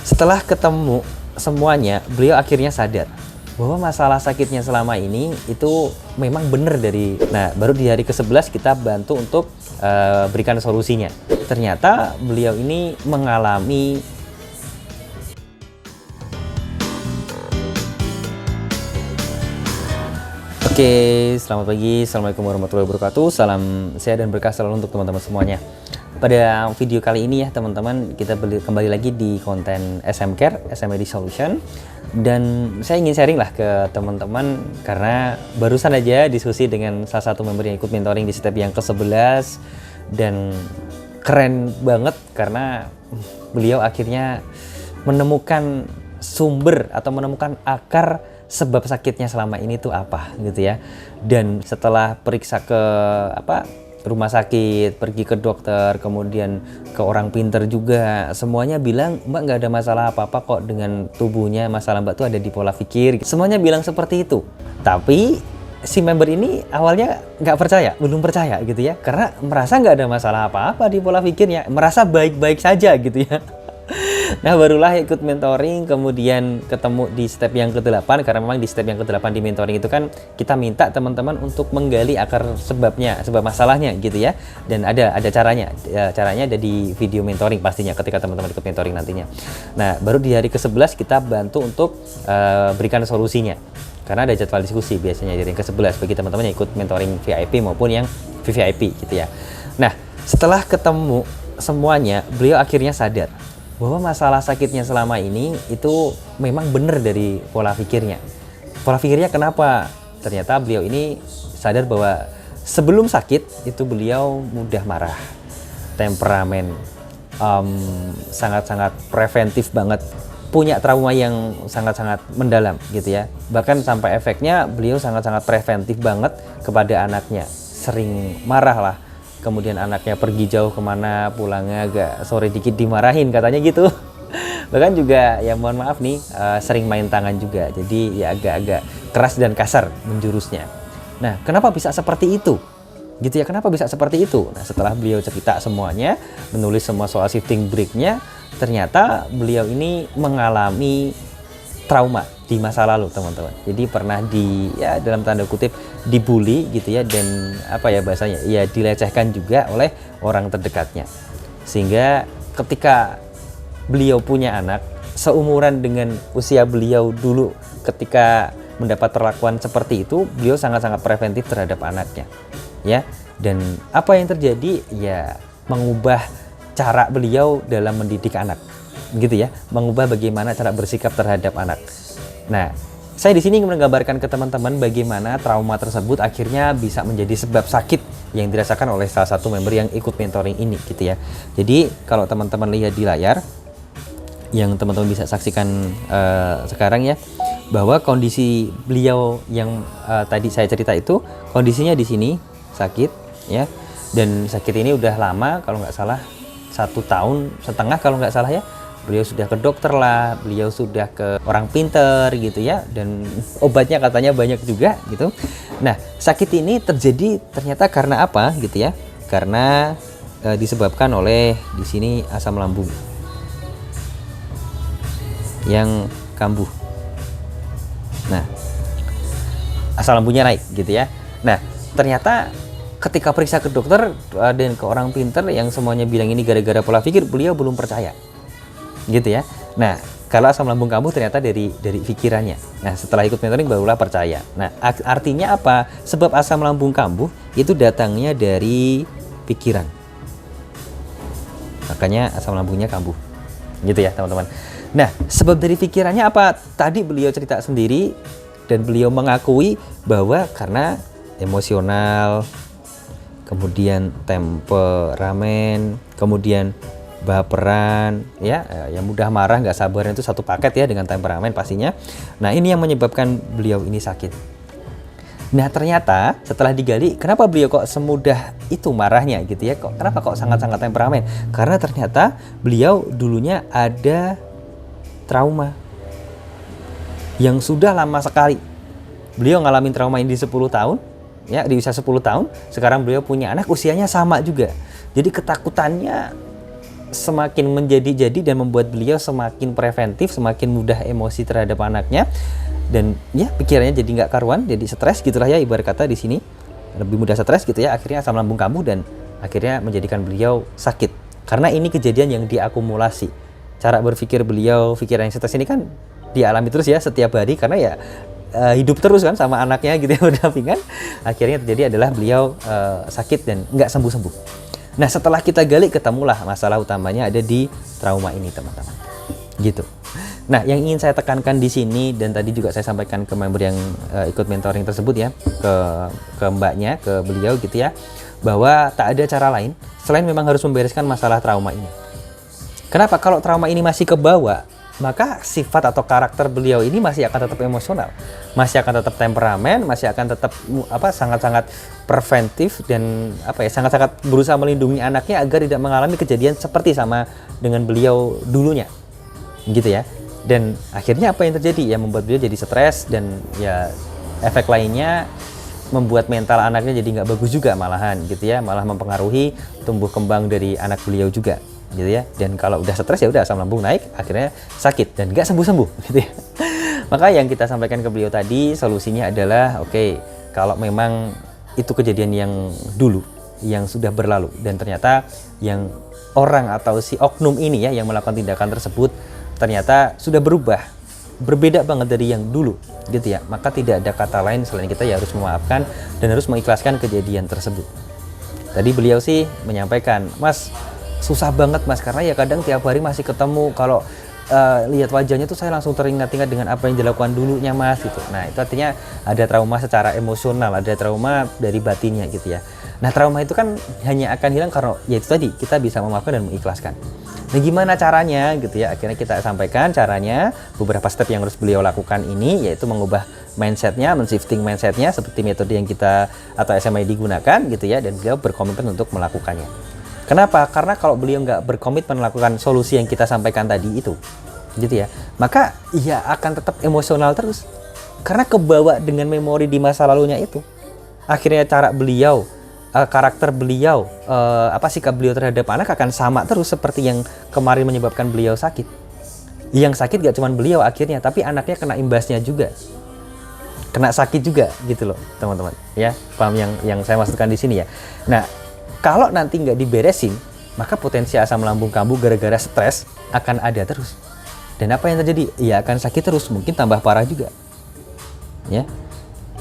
Setelah ketemu semuanya, beliau akhirnya sadar bahwa masalah sakitnya selama ini itu memang benar dari... Nah, baru di hari ke-11 kita bantu untuk berikan solusinya. Ternyata beliau ini mengalami... Oke, selamat pagi. Assalamualaikum warahmatullahi wabarakatuh. Salam sehat dan berkah selalu untuk teman-teman semuanya. Pada video kali ini ya teman-teman, kita kembali lagi di konten SM Care, SMED Solution. Dan saya ingin sharing lah ke teman-teman karena barusan aja diskusi dengan salah satu member yang ikut mentoring di step yang ke-11. Dan keren banget karena beliau akhirnya menemukan sumber atau menemukan akar sebab sakitnya selama ini tuh apa gitu ya. Dan setelah periksa ke rumah sakit, pergi ke dokter, kemudian ke orang pinter juga, semuanya bilang Mbak nggak ada masalah apa-apa kok dengan tubuhnya, masalah Mbak tuh ada di pola pikir. Semuanya bilang seperti itu. Tapi si member ini awalnya nggak percaya, belum percaya gitu ya, karena merasa nggak ada masalah apa-apa di pola pikirnya, merasa baik-baik saja gitu ya. Nah, barulah ikut mentoring, kemudian ketemu di step yang ke-8, karena memang di step yang ke-8 di mentoring itu kan kita minta teman-teman untuk menggali akar sebabnya, sebab masalahnya gitu ya. Dan ada caranya. Caranya ada di video mentoring pastinya ketika teman-teman ikut mentoring nantinya. Nah, baru di hari ke-11 kita bantu untuk berikan solusinya. Karena ada jadwal diskusi biasanya di hari ke-11 bagi teman-teman yang ikut mentoring VIP maupun yang VVIP gitu ya. Nah, setelah ketemu semuanya, beliau akhirnya sadar bahwa masalah sakitnya selama ini itu memang benar dari pola pikirnya. Pola pikirnya kenapa? Ternyata beliau ini sadar bahwa sebelum sakit itu beliau mudah marah, temperamen, sangat-sangat preventif banget, punya trauma yang sangat-sangat mendalam gitu ya. Bahkan sampai efeknya beliau sangat-sangat preventif banget kepada anaknya, sering marah lah. Kemudian anaknya pergi jauh kemana, pulangnya agak sore dikit dimarahin katanya gitu. Bahkan juga ya mohon maaf nih, sering main tangan juga. Jadi ya agak-agak keras dan kasar menjurusnya. Nah, kenapa bisa seperti itu? Gitu ya, kenapa bisa seperti itu? Nah, setelah beliau cerita semuanya, menulis semua soal shifting break-nya, ternyata beliau ini mengalami trauma di masa lalu teman-teman. Jadi pernah dalam tanda kutip dibully gitu ya, dan bahasanya ya dilecehkan juga oleh orang terdekatnya. Sehingga ketika beliau punya anak seumuran dengan usia beliau dulu ketika mendapat perlakuan seperti itu, beliau sangat-sangat preventif terhadap anaknya. Ya. Dan apa yang terjadi ya mengubah cara beliau dalam mendidik anak. Gitu ya, mengubah bagaimana cara bersikap terhadap anak. Nah, saya di sini ingin menggambarkan ke teman-teman bagaimana trauma tersebut akhirnya bisa menjadi sebab sakit yang dirasakan oleh salah satu member yang ikut mentoring ini gitu ya. Jadi kalau teman-teman lihat di layar yang teman-teman bisa saksikan sekarang ya, bahwa kondisi beliau yang tadi saya cerita itu kondisinya di sini sakit ya, dan sakit ini udah lama, kalau nggak salah 1,5 tahun kalau nggak salah ya. Beliau sudah ke dokter lah, beliau sudah ke orang pinter gitu ya, dan obatnya katanya banyak juga gitu. Nah, sakit ini terjadi ternyata karena apa gitu ya? Karena disebabkan oleh di sini asam lambung yang kambuh. Nah, asam lambungnya naik gitu ya. Nah, ternyata ketika periksa ke dokter dan ke orang pinter yang semuanya bilang ini gara-gara pola pikir, beliau belum percaya. Gitu ya. Nah, kalau asam lambung kambuh ternyata dari pikirannya. Nah, setelah ikut mentoring barulah percaya. Nah, artinya apa? Sebab asam lambung kambuh itu datangnya dari pikiran. Makanya asam lambungnya kambuh. Gitu ya, teman-teman. Nah, sebab dari pikirannya apa? Tadi beliau cerita sendiri dan beliau mengakui bahwa karena emosional, kemudian temperamen, kemudian baperan ya, yang mudah marah, nggak sabaran, itu satu paket ya dengan temperamen pastinya. Nah, ini yang menyebabkan beliau ini sakit. Nah, ternyata setelah digali, kenapa beliau kok semudah itu marahnya gitu ya, kenapa kok sangat-sangat temperamen? Karena ternyata beliau dulunya ada trauma yang sudah lama sekali. Beliau ngalamin trauma ini di 10 tahun ya, di usia 10 tahun. Sekarang beliau punya anak usianya sama juga. Jadi ketakutannya semakin menjadi-jadi dan membuat beliau semakin preventif, semakin mudah emosi terhadap anaknya, dan ya pikirannya jadi nggak karuan, jadi stres gitulah ya, ibarat kata di sini lebih mudah stres gitu ya, akhirnya asam lambung kambuh dan akhirnya menjadikan beliau sakit. Karena ini kejadian yang diakumulasi. Cara berpikir beliau, pikiran yang stres ini kan dialami terus ya setiap hari, karena ya hidup terus kan sama anaknya gitu ya berdampingan. Akhirnya terjadi adalah beliau sakit dan nggak sembuh-sembuh. Nah setelah kita gali, ketemulah masalah utamanya ada di trauma ini teman-teman. Gitu. Nah yang ingin saya tekankan di sini, dan tadi juga saya sampaikan ke member yang ikut mentoring tersebut ya, ke mbaknya, ke beliau gitu ya, bahwa tak ada cara lain selain memang harus membereskan masalah trauma ini. Kenapa? Kalau trauma ini masih kebawa, maka sifat atau karakter beliau ini masih akan tetap emosional, masih akan tetap temperamen, masih akan tetap sangat-sangat preventif dan sangat-sangat berusaha melindungi anaknya agar tidak mengalami kejadian seperti sama dengan beliau dulunya, gitu ya. Dan akhirnya apa yang terjadi? Ya membuat beliau jadi stres, dan ya efek lainnya membuat mental anaknya jadi nggak bagus juga malahan gitu ya, malah mempengaruhi tumbuh kembang dari anak beliau juga gitu ya. Dan kalau udah stres ya udah asam lambung naik, akhirnya sakit dan nggak sembuh-sembuh gitu ya. Maka yang kita sampaikan ke beliau tadi, solusinya adalah oke, kalau memang itu kejadian yang dulu yang sudah berlalu dan ternyata yang orang atau si oknum ini ya yang melakukan tindakan tersebut ternyata sudah berubah, berbeda banget dari yang dulu gitu ya, maka tidak ada kata lain selain kita ya harus memaafkan dan harus mengikhlaskan kejadian tersebut. Tadi beliau sih menyampaikan, Mas susah banget Mas, karena ya kadang tiap hari masih ketemu, kalau lihat wajahnya tuh saya langsung teringat-ingat dengan apa yang dilakukan dulunya Mas gitu. Nah itu artinya ada trauma secara emosional, ada trauma dari batinnya gitu ya. Nah trauma itu kan hanya akan hilang karena ya itu tadi, kita bisa memaafkan dan mengikhlaskan. Nah gimana caranya gitu ya, akhirnya kita sampaikan caranya, beberapa step yang harus beliau lakukan ini, yaitu mengubah mindsetnya, men-shifting mindsetnya seperti metode yang kita atau SMID gunakan gitu ya, dan beliau berkomitmen untuk melakukannya. Kenapa? Karena kalau beliau nggak berkomitmen melakukan solusi yang kita sampaikan tadi itu gitu ya, maka ya akan tetap emosional terus karena kebawa dengan memori di masa lalunya itu. Akhirnya cara beliau, karakter beliau, sikap beliau terhadap anak akan sama terus seperti yang kemarin menyebabkan beliau sakit. Yang sakit gak cuma beliau akhirnya, tapi anaknya kena imbasnya juga, kena sakit juga gitu loh teman-teman ya, paham yang saya maksudkan di sini ya. Nah kalau nanti nggak diberesin, maka potensi asam lambung kambuh gara-gara stres akan ada terus, dan apa yang terjadi? Ya akan sakit terus, mungkin tambah parah juga ya,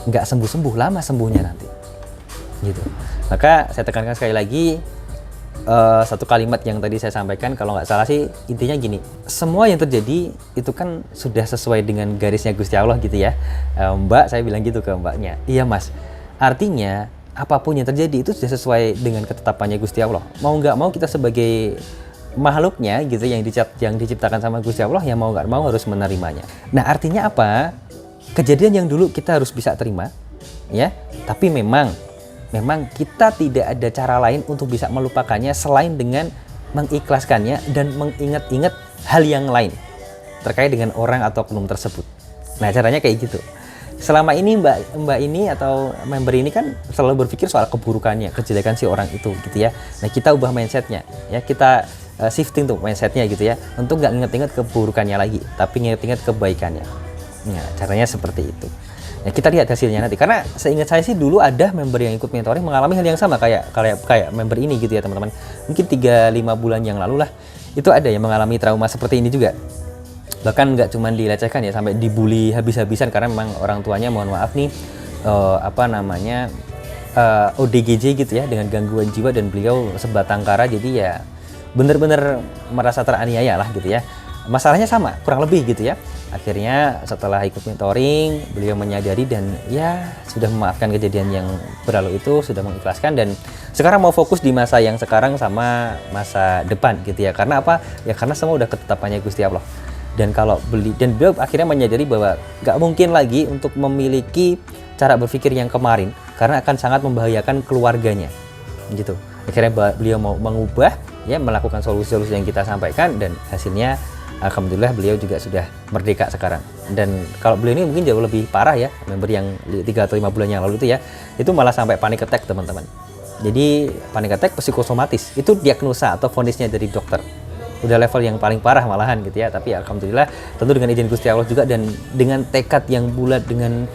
nggak sembuh-sembuh, lama sembuhnya nanti gitu. Maka saya tekankan sekali lagi, satu kalimat yang tadi saya sampaikan, kalau nggak salah sih intinya gini, semua yang terjadi itu kan sudah sesuai dengan garisnya Gusti Allah gitu ya. Mbak, saya bilang gitu ke mbaknya, iya Mas, artinya apapun yang terjadi itu sudah sesuai dengan ketetapannya Gusti Allah. Mau nggak mau kita sebagai makhluknya gitu yang diciptakan sama Gusti Allah, ya mau nggak mau harus menerimanya. Nah artinya apa? Kejadian yang dulu kita harus bisa terima ya, tapi memang kita tidak ada cara lain untuk bisa melupakannya selain dengan mengikhlaskannya dan mengingat-ingat hal yang lain terkait dengan orang atau oknum tersebut. Nah caranya kayak gitu. Selama ini mbak ini atau member ini kan selalu berpikir soal keburukannya, kejelekan si orang itu gitu ya. Nah kita ubah mindsetnya ya, kita shifting tuh mindsetnya gitu ya, untuk nggak inget-inget keburukannya lagi, tapi inget-inget kebaikannya. Nah caranya seperti itu. Nah kita lihat hasilnya nanti, karena seingat saya sih dulu ada member yang ikut mentoring mengalami hal yang sama kayak member ini gitu ya teman-teman. Mungkin 3-5 bulan yang lalu lah, itu ada yang mengalami trauma seperti ini juga. Bahkan nggak cuma dilecehkan ya, sampai dibully habis-habisan karena memang orang tuanya, mohon maaf nih, ODGJ gitu ya, dengan gangguan jiwa, dan beliau sebatang kara, jadi ya bener-bener merasa teraniaya lah gitu ya. Masalahnya sama, kurang lebih gitu ya. Akhirnya setelah ikut mentoring, beliau menyadari dan ya sudah memaafkan kejadian yang berlalu itu, sudah mengikhlaskan, dan sekarang mau fokus di masa yang sekarang sama masa depan gitu ya. Karena apa? Ya karena semua udah ketetapannya Gusti Allah. Dan beliau akhirnya menyadari bahwa gak mungkin lagi untuk memiliki cara berpikir yang kemarin, karena akan sangat membahayakan keluarganya gitu. Akhirnya beliau mau mengubah ya, melakukan solusi-solusi yang kita sampaikan, dan hasilnya alhamdulillah beliau juga sudah merdeka sekarang. Dan kalau beliau ini mungkin jauh lebih parah ya, member yang 3 atau 5 bulan yang lalu itu ya, itu malah sampai panic attack teman-teman Jadi panic attack psikosomatis itu diagnosa atau vonisnya dari dokter. Udah level yang paling parah malahan gitu ya. Tapi alhamdulillah tentu dengan izin Gusti Allah juga dan dengan tekad yang bulat, dengan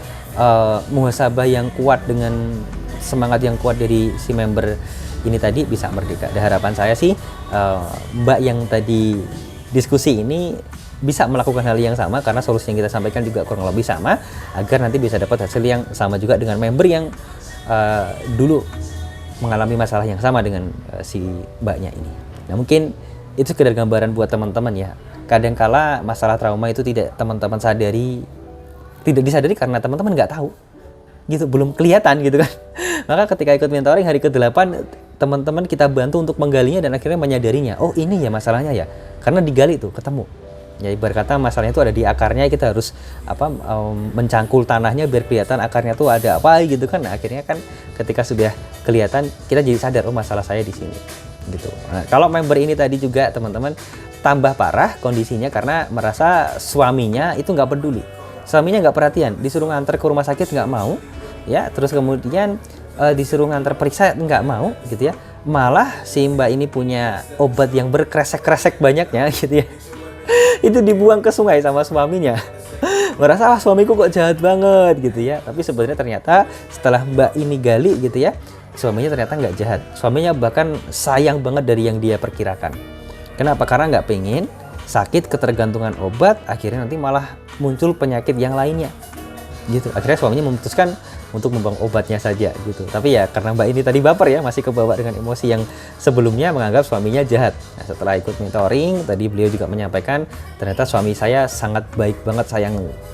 muhasabah yang kuat, dengan semangat yang kuat dari si member ini tadi bisa merdeka. Dan harapan saya sih Mbak yang tadi diskusi ini bisa melakukan hal yang sama, karena solusi yang kita sampaikan juga kurang lebih sama, agar nanti bisa dapat hasil yang sama juga dengan member yang dulu mengalami masalah yang sama dengan si Mbaknya ini. Nah mungkin itu sekedar gambaran buat teman-teman ya. Kadangkala masalah trauma itu tidak teman-teman sadari, tidak disadari karena teman-teman nggak tahu gitu, belum kelihatan gitu kan. Maka ketika ikut mentoring hari ke-8, teman-teman kita bantu untuk menggalinya dan akhirnya menyadarinya, oh ini ya masalahnya ya, karena digali tuh ketemu. Ya ibarat kata masalahnya itu ada di akarnya, kita harus mencangkul tanahnya biar kelihatan akarnya tuh ada apa gitu kan. Nah, akhirnya kan ketika sudah kelihatan kita jadi sadar, oh masalah saya di sini gitu. Nah, kalau member ini tadi juga teman-teman tambah parah kondisinya karena merasa suaminya itu nggak peduli, suaminya nggak perhatian, disuruh nganter ke rumah sakit nggak mau ya, terus kemudian disuruh nganter periksa nggak mau gitu ya, malah si Mbak ini punya obat yang berkresek-kresek banyaknya gitu ya. Itu dibuang ke sungai sama suaminya. Merasa wah suamiku kok jahat banget gitu ya. Tapi sebenarnya ternyata setelah Mbak ini gali gitu ya, suaminya ternyata nggak jahat. Suaminya bahkan sayang banget dari yang dia perkirakan. Kenapa? Karena nggak pengen sakit ketergantungan obat, akhirnya nanti malah muncul penyakit yang lainnya gitu. Akhirnya suaminya memutuskan untuk membuang obatnya saja gitu. Tapi ya karena Mbak ini tadi baper ya, masih kebawa dengan emosi yang sebelumnya menganggap suaminya jahat. Nah, setelah ikut mentoring, tadi beliau juga menyampaikan ternyata suami saya sangat baik banget,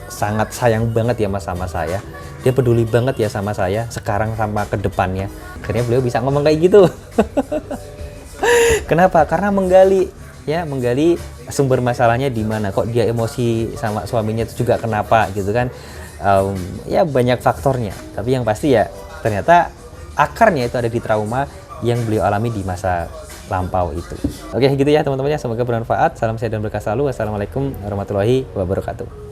sangat sayang banget ya Mas sama saya. Dia peduli banget ya sama saya sekarang sama ke depannya. Akhirnya beliau bisa ngomong kayak gitu. Kenapa? Karena menggali sumber masalahnya di mana, kok dia emosi sama suaminya itu juga kenapa gitu kan. Ya banyak faktornya, tapi yang pasti ya ternyata akarnya itu ada di trauma yang beliau alami di masa lampau itu. Oke gitu ya teman-teman ya, semoga bermanfaat. Salam sehat dan berkah selalu. Wassalamualaikum warahmatullahi wabarakatuh.